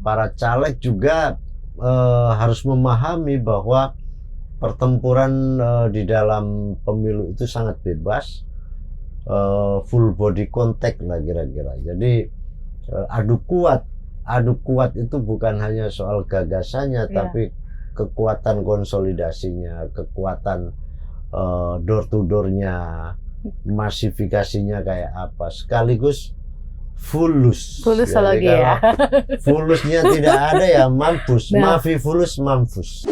para caleg juga harus memahami bahwa pertempuran di dalam pemilu itu sangat bebas, full body contact lah kira-kira. Jadi adu kuat itu bukan hanya soal gagasannya, tapi kekuatan konsolidasinya, kekuatan door to door-nya, masifikasinya kayak apa, sekaligus fulus lagi ya. Fulusnya tidak ada ya mampus. Mafi fulus mampus.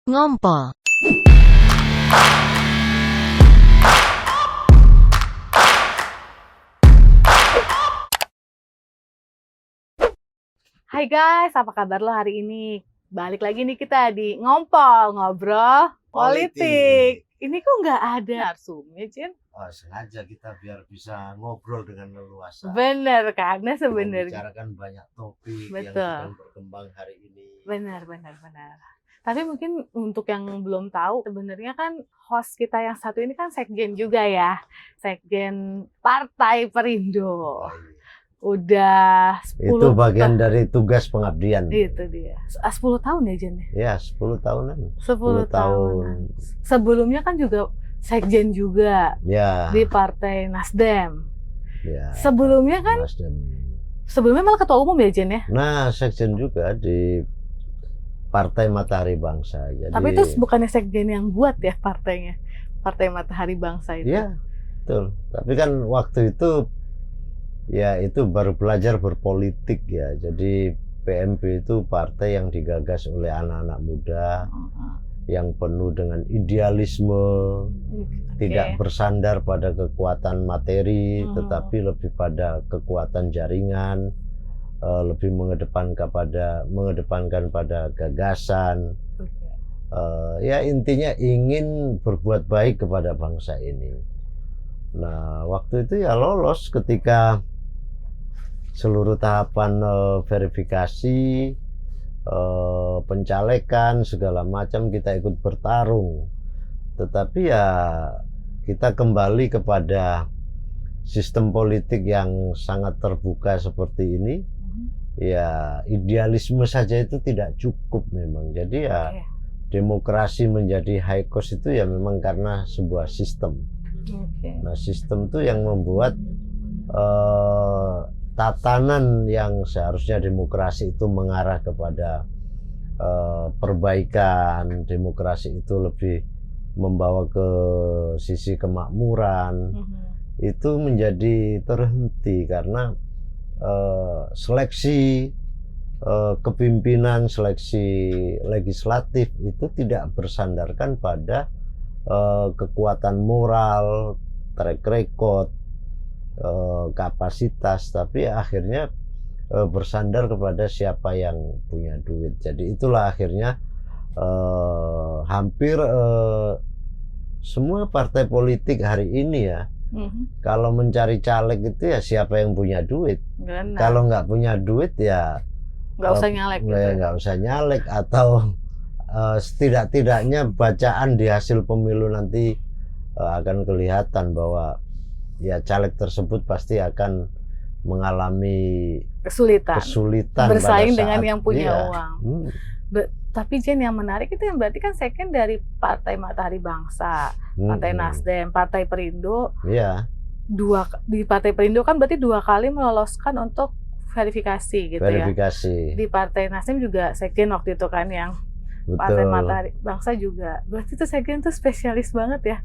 Ngompol. Hai guys, apa kabar lo hari ini? Balik lagi nih kita di Ngompol, ngobrol politik. Ini kok nggak ada narsumnya, Cin? Oh, sengaja kita biar bisa ngobrol dengan leluasa. Bener, karena sebenarnya membicarakan banyak topik yang betul, sedang berkembang hari ini. Benar. Tapi mungkin untuk yang belum tahu, sebenarnya kan host kita yang satu ini kan sekjen juga ya. Sekjen Partai Perindo. Udah 10 itu bagian dari tugas pengabdian. Itu dia. 10 tahun ya, Jen? Ya, 10 tahunan. 10 tahun. Sebelumnya kan juga sekjen juga ya, di Partai Nasdem. Ya, sebelumnya kan Nasdem. Sebelumnya malah ketua umum ya, Jen ya? Nah, sekjen juga di Partai Matahari Bangsa. Jadi, tapi itu bukannya sekjen yang buat ya partainya, Partai Matahari Bangsa itu? Iya, betul. Tapi kan waktu itu ya itu baru belajar berpolitik ya. Jadi PMB itu partai yang digagas oleh anak-anak muda yang penuh dengan idealisme, tidak bersandar pada kekuatan materi, tetapi lebih pada kekuatan jaringan, lebih mengedepankan pada gagasan. Ya intinya ingin berbuat baik kepada bangsa ini. Nah waktu itu ya lolos ketika seluruh tahapan verifikasi, pencalekan segala macam kita ikut bertarung. Tetapi ya kita kembali kepada sistem politik yang sangat terbuka seperti ini. Ya idealisme saja itu tidak cukup memang. Jadi ya demokrasi menjadi high cost itu ya memang karena sebuah sistem. Nah sistem itu yang membuat tatanan yang seharusnya demokrasi itu mengarah kepada perbaikan, demokrasi itu lebih membawa ke sisi kemakmuran, itu menjadi terhenti karena seleksi kepimpinan, seleksi legislatif itu tidak bersandarkan pada kekuatan moral, track record, kapasitas, tapi akhirnya bersandar kepada siapa yang punya duit. Jadi itulah akhirnya hampir semua partai politik hari ini ya, kalau mencari caleg itu ya siapa yang punya duit. Kalau nggak punya duit ya nggak usah nyalek. Nggak usah nyalek, atau setidak-tidaknya bacaan di hasil pemilu nanti akan kelihatan bahwa ya caleg tersebut pasti akan mengalami kesulitan bersaing dengan yang punya uang. Tapi Jen, yang menarik itu yang berarti kan sekjen dari Partai Matahari Bangsa, Partai Nasdem, Partai Perindo. Iya. Di Partai Perindo kan berarti 2 kali meloloskan untuk verifikasi gitu ya. Di Partai Nasdem juga sekjen waktu itu kan yang Partai Matahari Bangsa juga. Berarti itu sekjen tuh spesialis banget ya.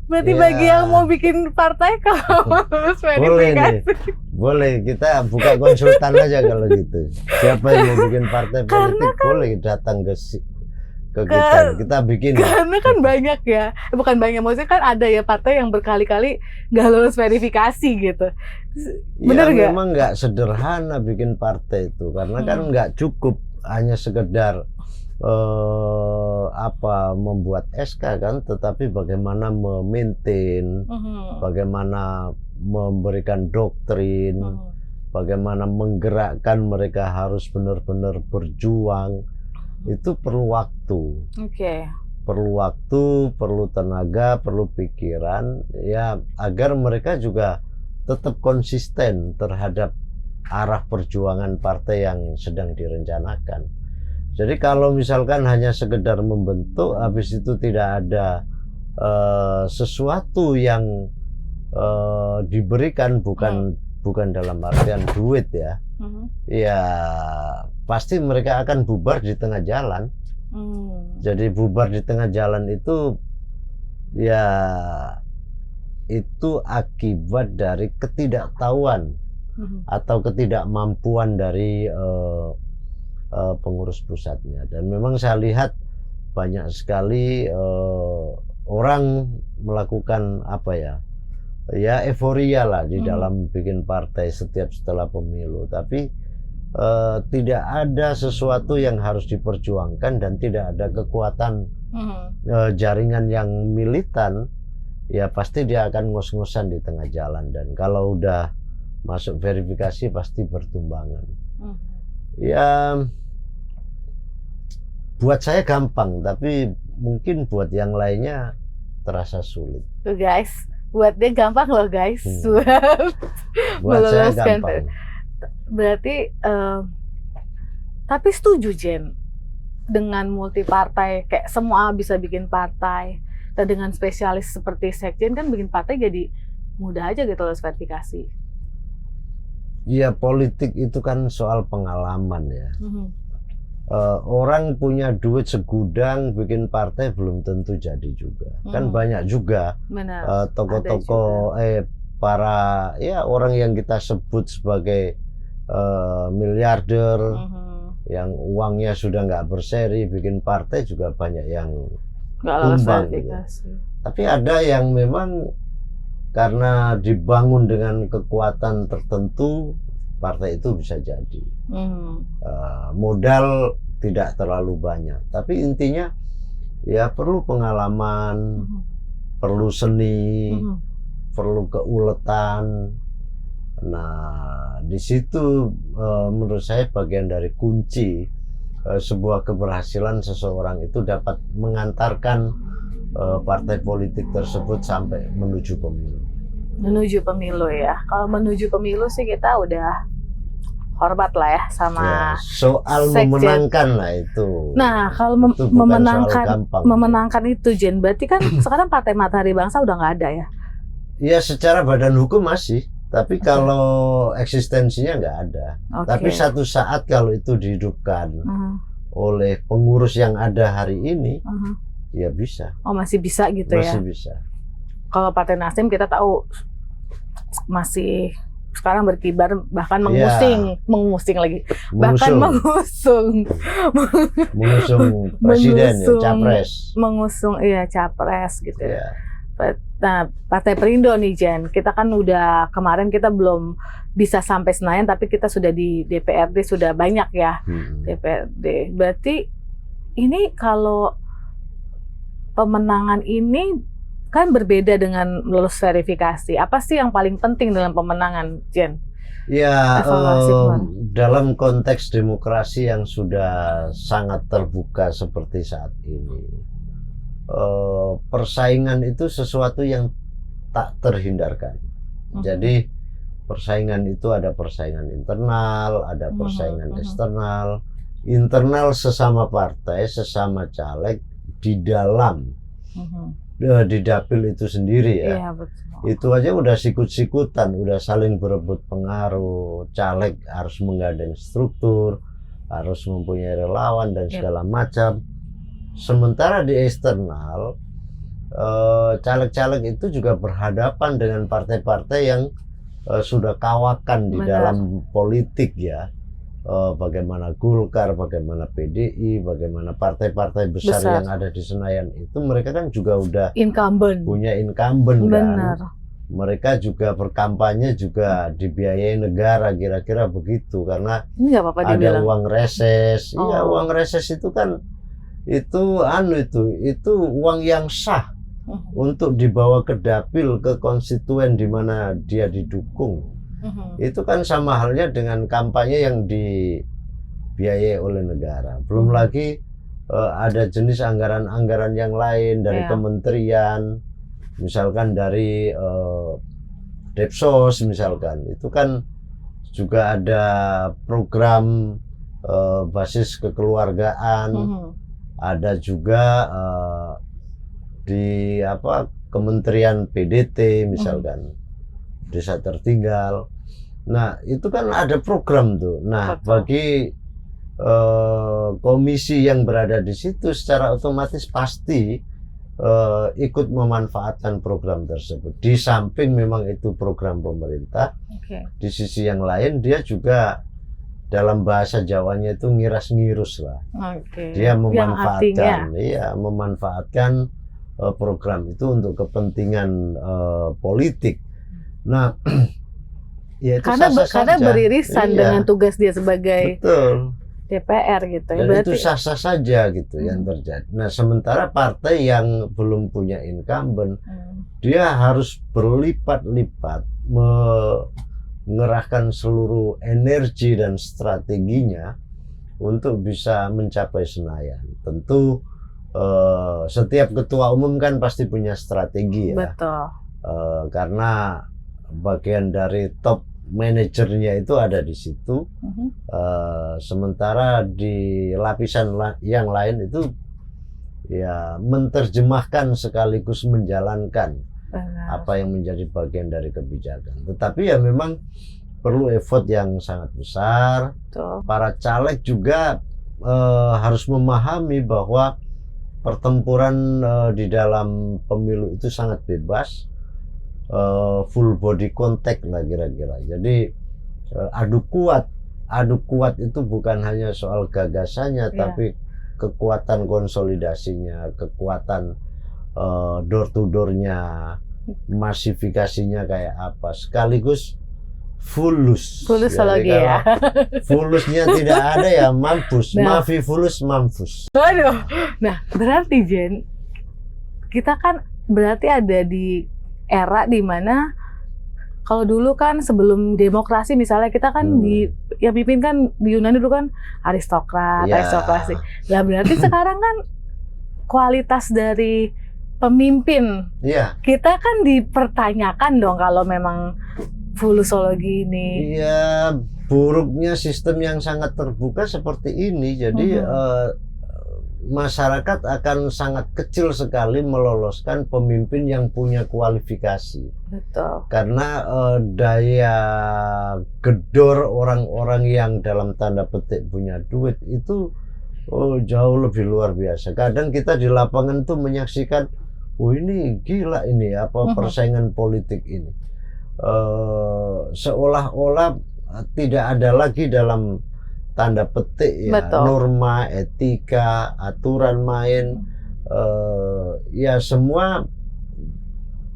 Berarti bagi yang mau bikin partai kalau lulus verifikasi. Boleh, kita buka konsultan aja kalau gitu. Siapa yang mau bikin partai politik boleh datang ke kita. Kita bikin. Karena kan banyak ya. Bukan banyak, maksudnya kan ada ya partai yang berkali-kali nggak lulus verifikasi gitu. Bener nggak? Memang nggak sederhana bikin partai itu. Karena kan nggak cukup hanya sekedar membuat SK kan, tetapi bagaimana memaintain, bagaimana memberikan doktrin, bagaimana menggerakkan mereka harus benar-benar berjuang, itu perlu waktu. Perlu waktu, perlu tenaga, perlu pikiran ya, agar mereka juga tetap konsisten terhadap arah perjuangan partai yang sedang direncanakan. Jadi kalau misalkan hanya sekedar membentuk, habis itu tidak ada sesuatu yang diberikan, bukan dalam artian duit ya, ya pasti mereka akan bubar di tengah jalan. Jadi bubar di tengah jalan itu ya itu akibat dari ketidaktahuan atau ketidakmampuan dari pengurus pusatnya. Dan memang saya lihat banyak sekali orang melakukan apa ya euforia lah di dalam bikin partai setelah pemilu, tapi tidak ada sesuatu yang harus diperjuangkan dan tidak ada kekuatan jaringan yang militan, ya pasti dia akan ngos-ngosan di tengah jalan. Dan kalau udah masuk verifikasi pasti bertumbangan. Ya buat saya gampang, tapi mungkin buat yang lainnya terasa sulit. Tuh guys, buat dia gampang loh guys. Buat saya gampang. Berarti tapi setuju Jen dengan multi partai, kayak semua bisa bikin partai, dan dengan spesialis seperti sekjen kan bikin partai jadi mudah aja gitu loh verifikasi. Ya politik itu kan soal pengalaman ya. Orang punya duit segudang bikin partai belum tentu jadi juga. Kan banyak juga tokoh-tokoh para ya orang yang kita sebut sebagai miliarder yang uangnya sudah nggak berseri bikin partai juga banyak yang tumbang gitu. Tapi ada yang memang karena dibangun dengan kekuatan tertentu partai itu bisa jadi. Modal tidak terlalu banyak, tapi intinya ya perlu pengalaman, perlu seni, perlu keuletan. Nah, di situ menurut saya bagian dari kunci sebuah keberhasilan seseorang itu dapat mengantarkan partai politik tersebut sampai menuju pemilu. Menuju pemilu ya. Kalau menuju pemilu sih kita udah hormat lah ya sama ya, soal sekjen. Memenangkan lah itu. Nah, kalau memenangkan itu Jen, berarti kan sekarang Partai Matahari Bangsa udah nggak ada ya? Ya secara badan hukum masih, tapi kalau eksistensinya nggak ada. Tapi satu saat kalau itu dihidupkan oleh pengurus yang ada hari ini, ya bisa. Oh masih bisa gitu ya? Masih bisa. Kalau Partai Nasdem kita tahu masih sekarang berkibar, bahkan mengusung presiden, capres, capres gitu. Nah, Partai Perindo nih Jen, kita kan udah kemarin kita belum bisa sampai Senayan, tapi kita sudah di DPRD sudah banyak ya. DPRD. Berarti ini kalau pemenangan ini kan berbeda dengan lulus verifikasi. Apa sih yang paling penting dalam pemenangan, Jen? Ya, dalam konteks demokrasi yang sudah sangat terbuka seperti saat ini, persaingan itu sesuatu yang tak terhindarkan. Jadi persaingan itu ada persaingan internal, ada persaingan eksternal. Internal sesama partai, sesama caleg di dalam di dapil itu sendiri ya. Iya, betul. Itu aja udah sikut-sikutan, udah saling berebut pengaruh. Caleg harus menggandeng struktur, harus mempunyai relawan dan segala macam. Sementara di eksternal, caleg-caleg itu juga berhadapan dengan partai-partai yang sudah kawakan di dalam politik ya. Bagaimana Golkar, bagaimana PDI, bagaimana partai-partai besar yang ada di Senayan itu, mereka kan juga udah punya incumbent kan. Mereka juga berkampanye juga dibiayai negara, kira-kira begitu, karena ada uang reses. Iya, uang reses itu kan itu uang yang sah untuk dibawa ke dapil, ke konstituen di mana dia didukung. Itu kan sama halnya dengan kampanye yang dibiayai oleh negara. Belum lagi ada jenis anggaran-anggaran yang lain dari kementerian, misalkan dari Depsos misalkan. Itu kan juga ada program basis kekeluargaan, ada juga di Kementerian PDT misalkan, desa tertinggal. Nah itu kan ada program tuh. Nah bagi komisi yang berada di situ secara otomatis pasti ikut memanfaatkan program tersebut. Di samping memang itu program pemerintah, di sisi yang lain dia juga dalam bahasa Jawanya itu ngiras-ngirus lah. Dia memanfaatkan, memanfaatkan program itu untuk kepentingan politik. Nah, ya itu karena beririsan dengan tugas dia sebagai DPR gitu ya. Dan berarti itu sah-sah saja gitu yang terjadi. Nah, sementara partai yang belum punya incumbent, dia harus berlipat-lipat mengerahkan seluruh energi dan strateginya untuk bisa mencapai Senayan. Tentu setiap ketua umum kan pasti punya strategi ya. Betul. Karena bagian dari top manajernya itu ada di situ. Sementara di lapisan yang lain itu ya menerjemahkan sekaligus menjalankan apa yang menjadi bagian dari kebijakan. Tetapi ya memang perlu effort yang sangat besar. Para caleg juga harus memahami bahwa pertempuran di dalam pemilu itu sangat bebas, full body contact lah kira-kira. Jadi adu kuat itu bukan hanya soal gagasannya, tapi kekuatan konsolidasinya, kekuatan door to doornya, masifikasinya kayak apa, sekaligus fulus lagi ya. Fulusnya tidak ada ya mampus. Mafi fulus mampus. Waduh. Nah berarti Jen, kita kan berarti ada di era di mana kalau dulu kan sebelum demokrasi misalnya kita kan yang pimpin kan di Yunani dulu kan aristokrasi. Nah berarti sekarang kan kualitas dari pemimpin kita kan dipertanyakan dong kalau memang fulusologi ini. Iya, buruknya sistem yang sangat terbuka seperti ini. Jadi masyarakat akan sangat kecil sekali meloloskan pemimpin yang punya kualifikasi. Betul. Karena daya gedor orang-orang yang dalam tanda petik punya duit itu jauh lebih luar biasa. Kadang kita di lapangan tuh menyaksikan, ini gila ini persaingan politik ini. Seolah-olah tidak ada lagi dalam tanda petik ya norma, etika, aturan main, ya semua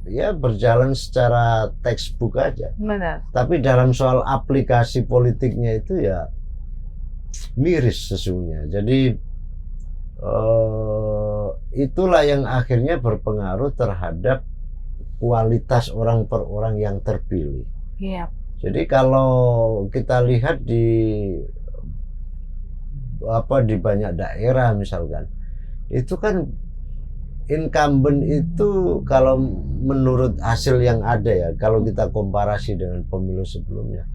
ya berjalan secara textbook aja. Benar. Tapi dalam soal aplikasi politiknya itu ya miris sesungguhnya. Jadi itulah yang akhirnya berpengaruh terhadap kualitas orang per orang yang terpilih. Jadi kalau kita lihat di banyak daerah misalkan, itu kan incumbent itu kalau menurut hasil yang ada ya, kalau kita komparasi dengan pemilu sebelumnya,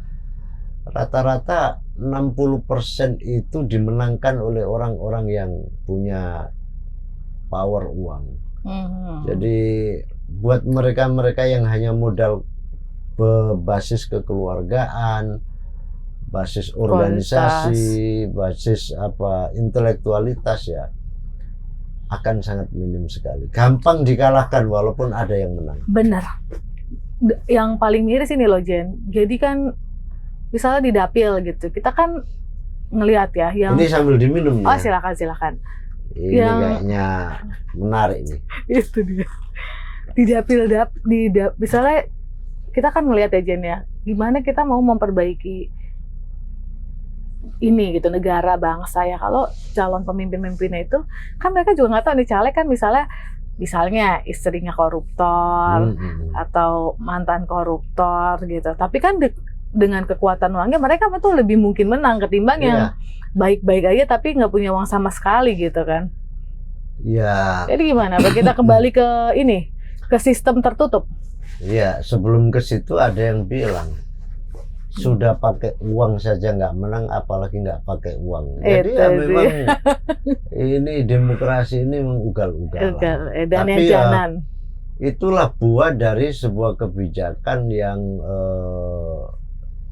rata-rata 60% itu dimenangkan oleh orang-orang yang punya power uang. Jadi buat mereka-mereka yang hanya modal berbasis kekeluargaan, basis organisasi, basis intelektualitas ya akan sangat minim sekali. Gampang dikalahkan walaupun ada yang menang. Benar. Yang paling miris ini loh Jen. Jadi kan misalnya di dapil gitu, kita kan ngelihat ya yang ini sambil diminum ya. Oh silakan. Ini kayaknya menarik nih. Itu dia. Di dapil misalnya kita kan ngelihat ya Jen ya, gimana kita mau memperbaiki ini gitu, negara, bangsa ya. Kalau calon pemimpin-pemimpinnya itu kan mereka juga nggak tahu nih, caleg kan misalnya istrinya koruptor atau mantan koruptor gitu, tapi kan dengan kekuatan uangnya mereka betul lebih mungkin menang ketimbang yang baik-baik aja tapi nggak punya uang sama sekali gitu kan. Jadi gimana? Kita kembali ke sistem tertutup. Sebelum ke situ ada yang bilang Sudah pakai uang saja nggak menang, apalagi nggak pakai uang. Jadi ya memang ini demokrasi ini mengugal-ugalan. Tapi ya, itulah buah dari sebuah kebijakan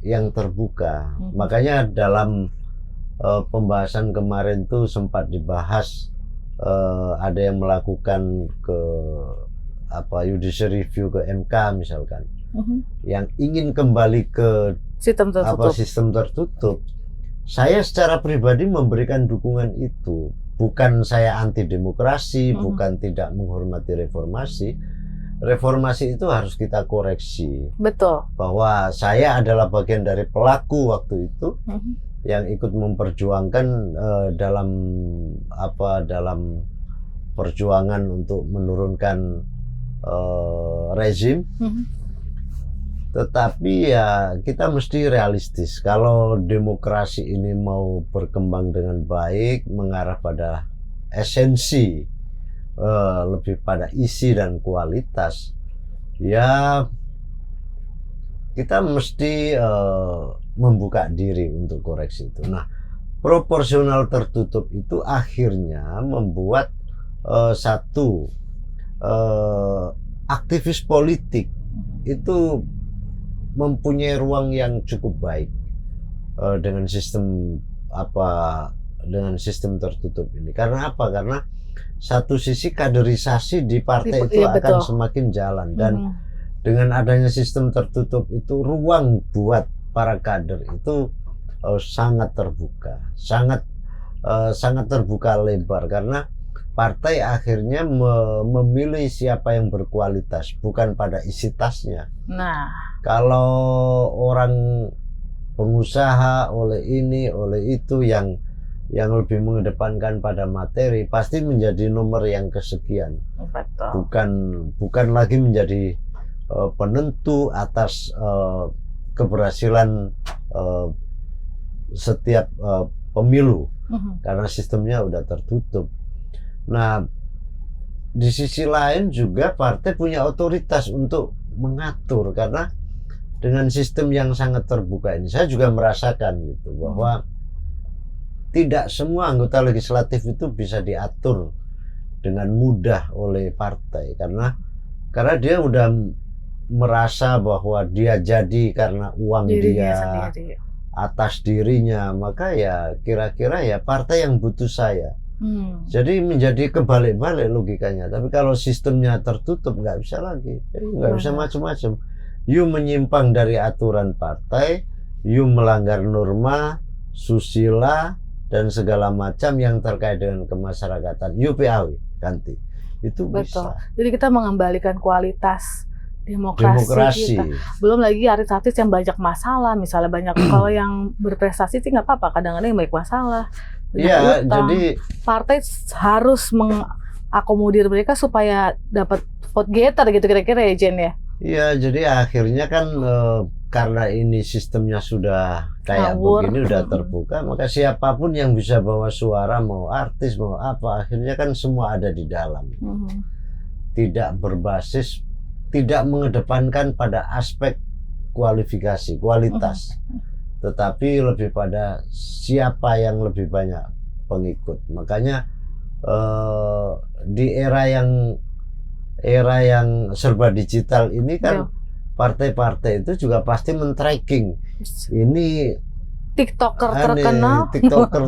yang terbuka. Makanya dalam pembahasan kemarin tuh sempat dibahas, ada yang melakukan judicial review ke MK misalkan, yang ingin kembali ke sistem tertutup. Saya secara pribadi memberikan dukungan itu. Bukan saya anti demokrasi, bukan tidak menghormati reformasi. Reformasi itu harus kita koreksi. Betul. Bahwa saya adalah bagian dari pelaku waktu itu yang ikut memperjuangkan dalam perjuangan untuk menurunkan rezim. Tetapi ya kita mesti realistis. Kalau demokrasi ini mau berkembang dengan baik, mengarah pada esensi, lebih pada isi dan kualitas, ya kita mesti membuka diri untuk koreksi itu. Nah, proporsional tertutup itu akhirnya membuat aktivis politik itu mempunyai ruang yang cukup baik dengan sistem tertutup ini. Karena apa? Karena satu sisi kaderisasi di partai itu akan semakin jalan, dan dengan adanya sistem tertutup itu ruang buat para kader itu sangat terbuka, sangat terbuka lebar, karena partai akhirnya memilih siapa yang berkualitas, bukan pada isi tasnya. Nah, kalau orang pengusaha oleh ini, oleh itu yang lebih mengedepankan pada materi, pasti menjadi nomor yang kesekian. Betul. Bukan lagi menjadi penentu atas keberhasilan setiap pemilu, karena sistemnya udah tertutup. Nah, di sisi lain juga partai punya otoritas untuk mengatur, karena dengan sistem yang sangat terbuka ini, saya juga merasakan gitu bahwa tidak semua anggota legislatif itu bisa diatur dengan mudah oleh partai, karena dia udah merasa bahwa dia jadi karena uang dia sendiri, atas dirinya, maka ya kira-kira ya partai yang butuh saya. Jadi menjadi kebalik-balik logikanya. Tapi kalau sistemnya tertutup nggak bisa lagi, nggak bisa macam-macam. You menyimpang dari aturan partai, you melanggar norma, susila dan segala macam yang terkait dengan kemasyarakatan, you PAW ganti. Itu betul. Bisa. Jadi kita mengembalikan kualitas demokrasi. Kita. Belum lagi artis-artis yang banyak masalah, misalnya banyak kalau yang berprestasi sih nggak apa-apa, kadang-kadang yang banyak masalah. Iya, jadi partai harus mengakomodir mereka supaya dapat vote getter gitu kira-kira ya, Jen ya. Iya, jadi akhirnya kan karena ini sistemnya sudah kayak begini, udah terbuka, maka siapapun yang bisa bawa suara, mau artis, mau apa, akhirnya kan semua ada di dalam. Tidak berbasis, tidak mengedepankan pada aspek kualifikasi, kualitas. Tetapi lebih pada siapa yang lebih banyak pengikut. Makanya di era yang serba digital ini kan partai-partai itu juga pasti men-tracking ini TikToker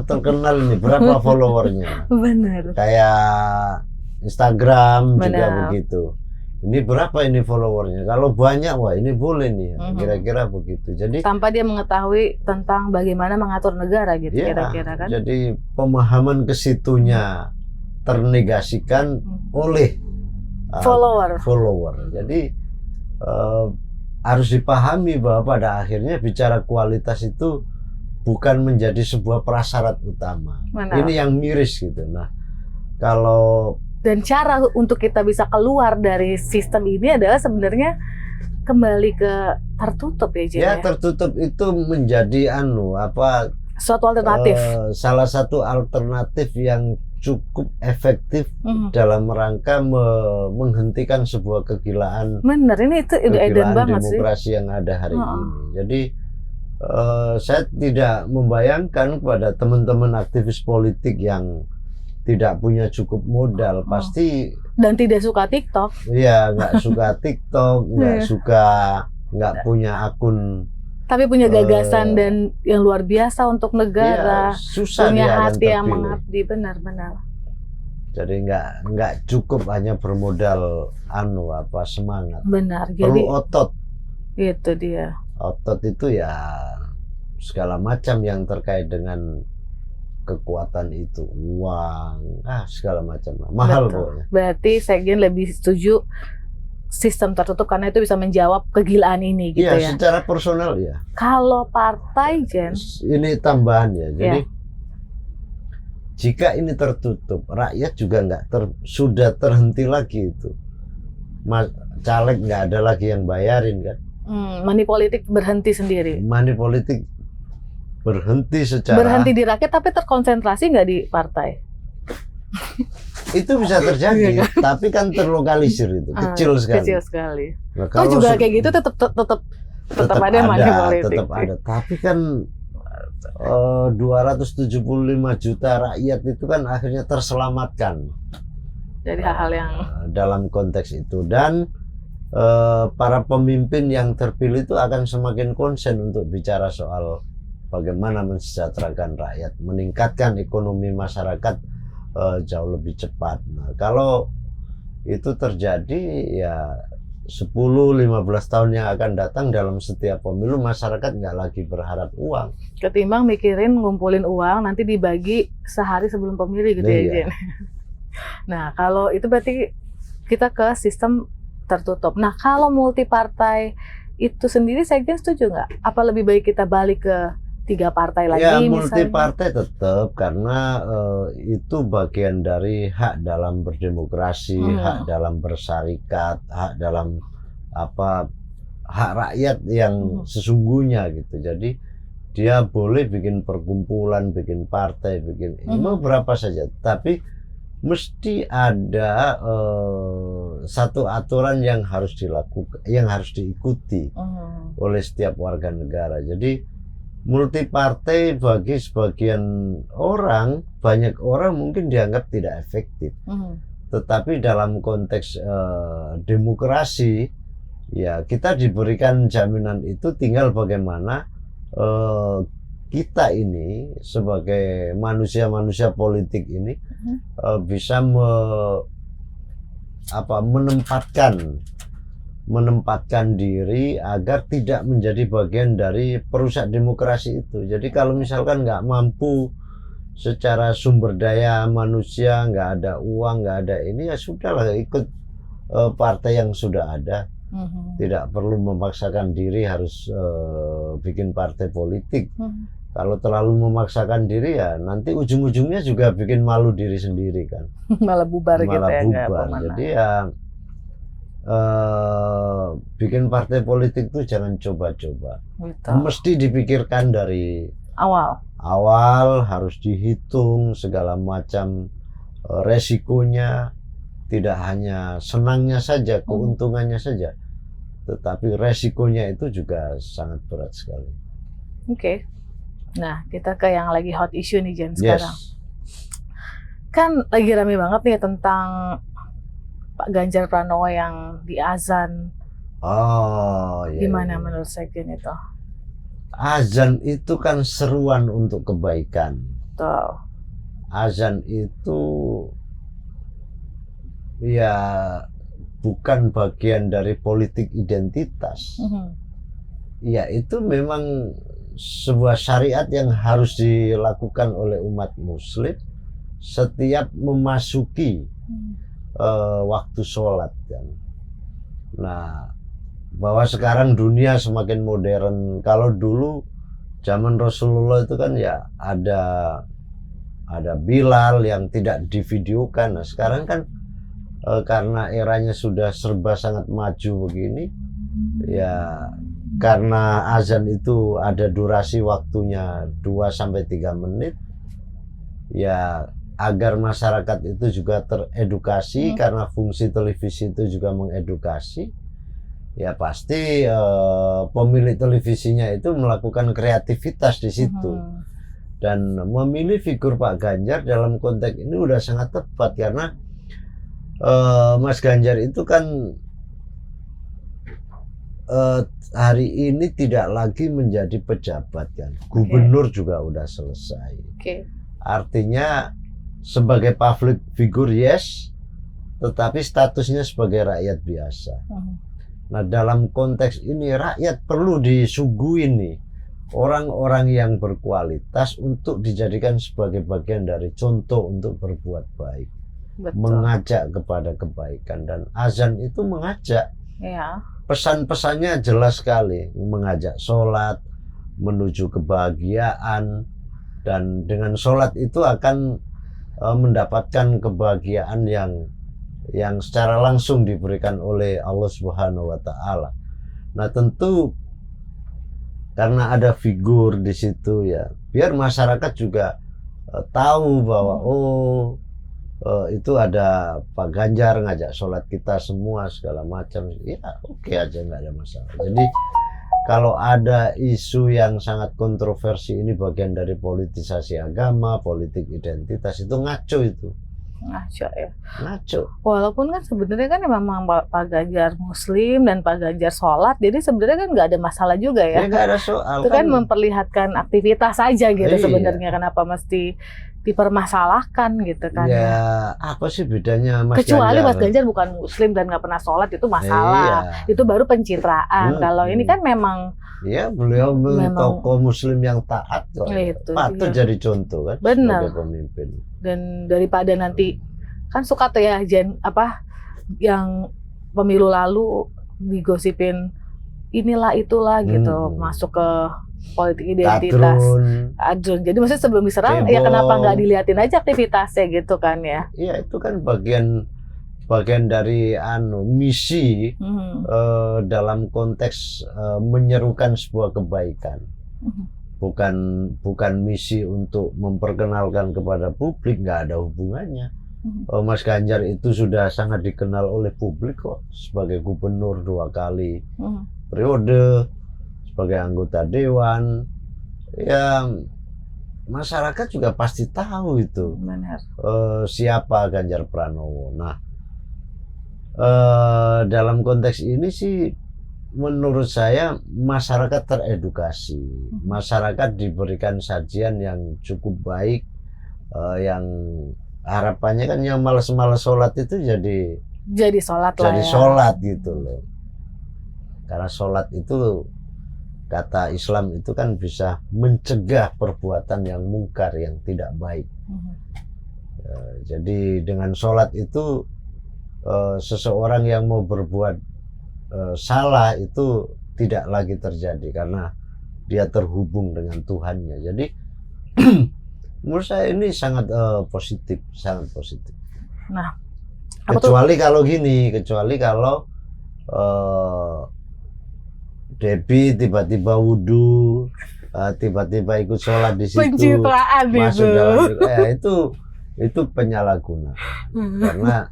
terkenal ini berapa followernya. Benar. Kayak Instagram juga begitu. Ini berapa ini followernya? Kalau banyak, wah ini boleh nih, kira-kira begitu. Jadi tanpa dia mengetahui tentang bagaimana mengatur negara gitu, kira-kira kan? Jadi pemahaman ke situnya ternegasikan oleh follower. Jadi harus dipahami bahwa pada akhirnya bicara kualitas itu bukan menjadi sebuah prasyarat utama. Ini yang miris gitu. Nah, kalau dan cara untuk kita bisa keluar dari sistem ini adalah sebenarnya kembali ke tertutup ya, Jen. Ya, tertutup itu menjadi suatu alternatif. Salah satu alternatif yang cukup efektif dalam rangka menghentikan sebuah kegilaan. Bener, ini itu eden banget demokrasi yang ada hari ini. Jadi Saya tidak membayangkan pada teman-teman aktivis politik yang tidak punya cukup modal, pasti dan tidak suka TikTok. Iya, nggak suka TikTok, nggak punya akun. Tapi punya gagasan dan yang luar biasa untuk negara. Iya, susah punya dia hati yang terpilih. mengabdi, benar-benar. Jadi nggak cukup hanya bermodal semangat. Benar. Perlu otot. Itu dia. Otot itu ya segala macam yang terkait dengan kekuatan itu, uang, segala macam, mahal pokoknya. Berarti Sekjen lebih setuju sistem tertutup karena itu bisa menjawab kegilaan ini, gitu ya? Iya, secara personal ya. Kalau partai, Jen? Ini tambahan ya, jadi jika ini tertutup, rakyat juga sudah terhenti lagi itu. Caleg nggak ada lagi yang bayarin kan? Money politik berhenti sendiri. Money politik berhenti di rakyat, tapi terkonsentrasi nggak di partai? Itu bisa terjadi, tapi kan terlokalisir itu, kecil sekali. Kecil sekali. Nah, kalau juga kayak gitu tetap ada money politik. Tetap ada, tapi kan 275 juta rakyat itu kan akhirnya terselamatkan dari hal-hal yang dalam konteks itu, dan para pemimpin yang terpilih itu akan semakin konsen untuk bicara soal bagaimana mensejahterakan rakyat, meningkatkan ekonomi masyarakat jauh lebih cepat. Nah, kalau itu terjadi ya 10-15 tahun yang akan datang dalam setiap pemilu, masyarakat nggak lagi berharap uang. Ketimbang mikirin ngumpulin uang nanti dibagi sehari sebelum pemilu gitu ya, Jen. Nah, kalau itu berarti kita ke sistem tertutup. Nah, kalau multi partai itu sendiri, Sekjen setuju nggak? Apa lebih baik kita balik ke 3 partai lagi? Ya, multi partai tetap, karena itu bagian dari hak dalam berdemokrasi, hak dalam bersarikat, hak dalam hak rakyat yang sesungguhnya gitu. Jadi dia boleh bikin perkumpulan, bikin partai, bikin mau berapa saja, tapi mesti ada satu aturan yang harus dilakukan, yang harus diikuti oleh setiap warga negara. Jadi multi partai bagi sebagian orang, banyak orang mungkin dianggap tidak efektif. Tetapi dalam konteks demokrasi, ya kita diberikan jaminan itu, tinggal bagaimana kita ini sebagai manusia-manusia politik ini bisa menempatkan diri agar tidak menjadi bagian dari perusak demokrasi itu. Jadi kalau misalkan nggak mampu secara sumber daya manusia, nggak ada uang, nggak ada ini, ya sudahlah, ikut partai yang sudah ada. Tidak perlu memaksakan diri harus bikin partai politik. Kalau terlalu memaksakan diri, ya nanti ujung-ujungnya juga bikin malu diri sendiri kan. Malah bubar gitu ya. Bubar. Jadi ya bikin partai politik itu jangan coba-coba. Mesti dipikirkan dari awal, harus dihitung segala macam resikonya. Tidak hanya senangnya saja, keuntungannya saja, tetapi resikonya itu juga sangat berat sekali. Oke. Nah, kita ke yang lagi hot issue nih, Jen, sekarang. Kan lagi rame banget nih tentang Pak Ganjar Pranowo yang di azan. Gimana menurut Sekjen itu? Azan itu kan seruan untuk kebaikan. Betul. Azan itu ya bukan bagian dari politik identitas. Ya itu memang sebuah syariat yang harus dilakukan oleh umat muslim setiap memasuki waktu sholat kan. Nah, bahwa sekarang dunia semakin modern. Kalau dulu zaman Rasulullah itu kan ya ada Bilal yang tidak divideokan. Nah, sekarang kan karena eranya sudah serba sangat maju begini, ya karena azan itu ada durasi waktunya 2-3 menit, ya agar masyarakat itu juga teredukasi, karena fungsi televisi itu juga mengedukasi, ya pasti pemilik televisinya itu melakukan kreativitas di situ. Dan memilih figur Pak Ganjar dalam konteks ini udah sangat tepat karena Mas Ganjar itu kan hari ini tidak lagi menjadi pejabat kan, gubernur juga udah selesai. Artinya sebagai public figure yes, tetapi statusnya sebagai rakyat biasa. Nah dalam konteks ini rakyat perlu disuguhin nih orang-orang yang berkualitas untuk dijadikan sebagai bagian dari contoh untuk berbuat baik. Betul. Mengajak kepada kebaikan, dan azan itu mengajak. Ya. Pesan-pesannya jelas sekali, mengajak sholat, menuju kebahagiaan, dan dengan sholat itu akan mendapatkan kebahagiaan yang secara langsung diberikan oleh Allah Subhanahu wa Ta'ala. Nah tentu karena ada figur di situ ya, biar masyarakat juga tahu bahwa itu ada Pak Ganjar ngajak sholat kita semua segala macam, ya oke aja, nggak ada masalah. Jadi kalau ada isu yang sangat kontroversi, ini bagian dari politisasi agama, politik identitas, itu ngaco itu. Ngaco ya. Ngaco. Walaupun kan sebenarnya kan memang Pak Ganjar Muslim dan Pak Ganjar sholat, jadi sebenarnya kan nggak ada masalah juga ya. Nggak ada soal. Itu kan memperlihatkan aktivitas saja gitu sebenarnya. Kenapa mesti dipermasalahkan gitu kan? Ya apa sih bedanya Mas Kecuali Ganjar? Mas Ganjar bukan Muslim dan nggak pernah sholat, itu masalah. Itu baru pencitraan. Kalau ini kan memang. Ya beliau tokoh Muslim yang taat kok. Patut jadi contoh kan. Benar. Sebagai pemimpin. Dan daripada nanti kan suka tuh ya yang pemilu lalu digosipin inilah itulah gitu, masuk ke politik identitas, adrun. Jadi maksudnya sebelum diserang ya kenapa nggak dilihatin aja aktivitasnya gitu kan ya? Iya itu kan bagian dari misi dalam konteks menyerukan sebuah kebaikan. Bukan misi untuk memperkenalkan kepada publik, nggak ada hubungannya. Mas Ganjar itu sudah sangat dikenal oleh publik kok, sebagai gubernur 2 kali periode, sebagai anggota dewan. Ya masyarakat juga pasti tahu itu. Benar. Siapa Ganjar Pranowo. Nah dalam konteks ini sih menurut saya masyarakat teredukasi, masyarakat diberikan sajian yang cukup baik, yang harapannya kan yang malas-malas sholat itu jadi sholat lah, jadi sholat gitu loh. Karena sholat itu kata Islam itu kan bisa mencegah perbuatan yang mungkar, yang tidak baik. Jadi dengan sholat itu seseorang yang mau berbuat salah itu tidak lagi terjadi karena dia terhubung dengan Tuhannya. Jadi menurut saya ini sangat positif, sangat positif. Nah, kecuali kalau Debbie tiba-tiba wudhu, tiba-tiba ikut sholat di situ, pencitraan masuk dalam itu penyalahguna karena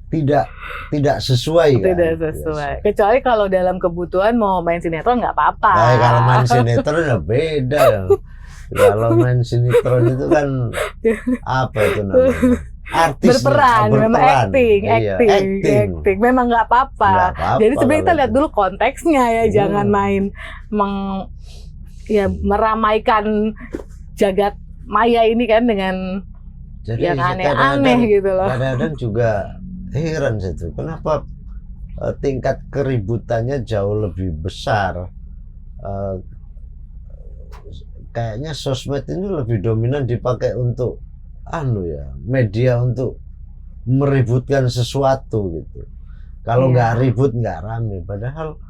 tidak sesuai kan? Tidak sesuai. Biasa. Kecuali kalau dalam kebutuhan mau main sinetron nggak apa-apa. Nah, kalau main sinetron ya beda. Kalau main sinetron itu kan apa itu namanya? Artis berperan. Memang acting. Memang nggak apa-apa. Jadi sebenarnya kita lihat dulu konteksnya ya, jangan main meramaikan jagat maya ini kan dengan yang aneh-aneh gitu loh. Kadang-kadang juga heran saya tuh, kenapa tingkat keributannya jauh lebih besar. Kayaknya sosmed ini lebih dominan dipakai untuk media untuk meributkan sesuatu gitu. Kalau nggak ribut nggak rame, padahal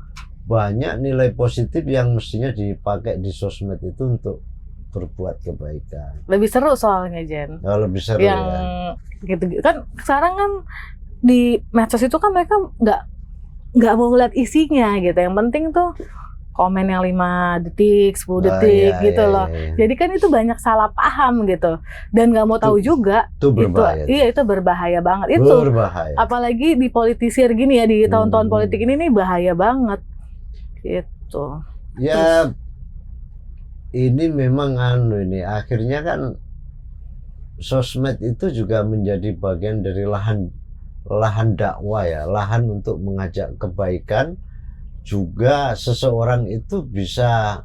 banyak nilai positif yang mestinya dipakai di sosmed itu untuk berbuat kebaikan. Lebih seru soalnya, Jen. Lebih seru yang gitu kan. Sekarang kan di medsos itu kan mereka nggak mau ngeliat isinya gitu. Yang penting tuh komen yang 5 detik, 10 detik gitu loh. Jadi kan itu banyak salah paham gitu. Dan nggak mau tahu juga. Itu berbahaya. Iya, itu berbahaya banget. Itu berbahaya. Apalagi di politisir gini ya, di tahun-tahun politik ini nih bahaya banget. Gitu. Ya, ini memang ini akhirnya kan sosmed itu juga menjadi bagian dari lahan dakwah ya, lahan untuk mengajak kebaikan. Juga seseorang itu bisa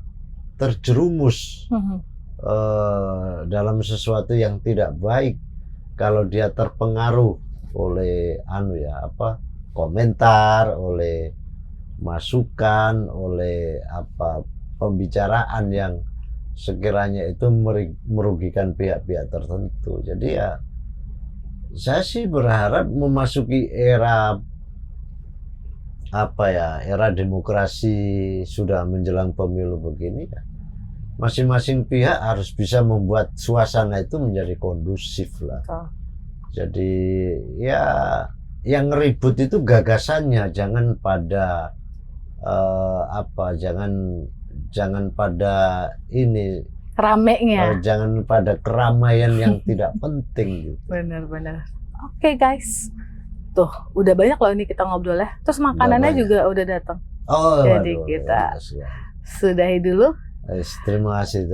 terjerumus dalam sesuatu yang tidak baik kalau dia terpengaruh oleh komentar, oleh masukan, oleh pembicaraan yang sekiranya itu merugikan pihak-pihak tertentu. Jadi ya saya sih berharap memasuki era era demokrasi sudah menjelang pemilu begini ya, masing-masing pihak harus bisa membuat suasana itu menjadi kondusif lah. Jadi ya yang ribut itu gagasannya, jangan pada jangan pada ini ramenya, jangan pada keramaian yang tidak penting gitu. Benar-benar. Oke guys. Tuh, udah banyak loh ini kita ngobrol ya. Terus makanannya juga udah datang. Jadi kita sudahi dulu. Terima kasih.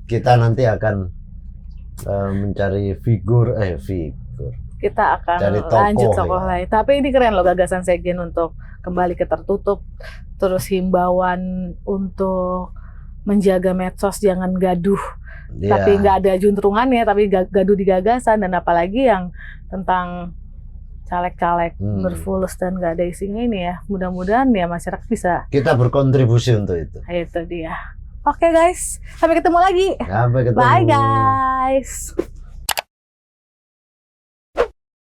Kita nanti akan mencari figur. Kita akan lanjut tokoh lain. Tapi ini keren loh gagasan Sekjen untuk kembali ke tertutup. Terus himbauan untuk menjaga medsos, jangan gaduh. Tapi nggak ada juntrungannya, tapi gaduh di gagasan, dan apalagi yang tentang caleg-caleg berfulus dan nggak ada isinya ini ya. Mudah-mudahan ya masyarakat bisa kita berkontribusi untuk itu. Itu dia. Oke guys, sampai ketemu lagi. Sampai ketemu. Bye guys.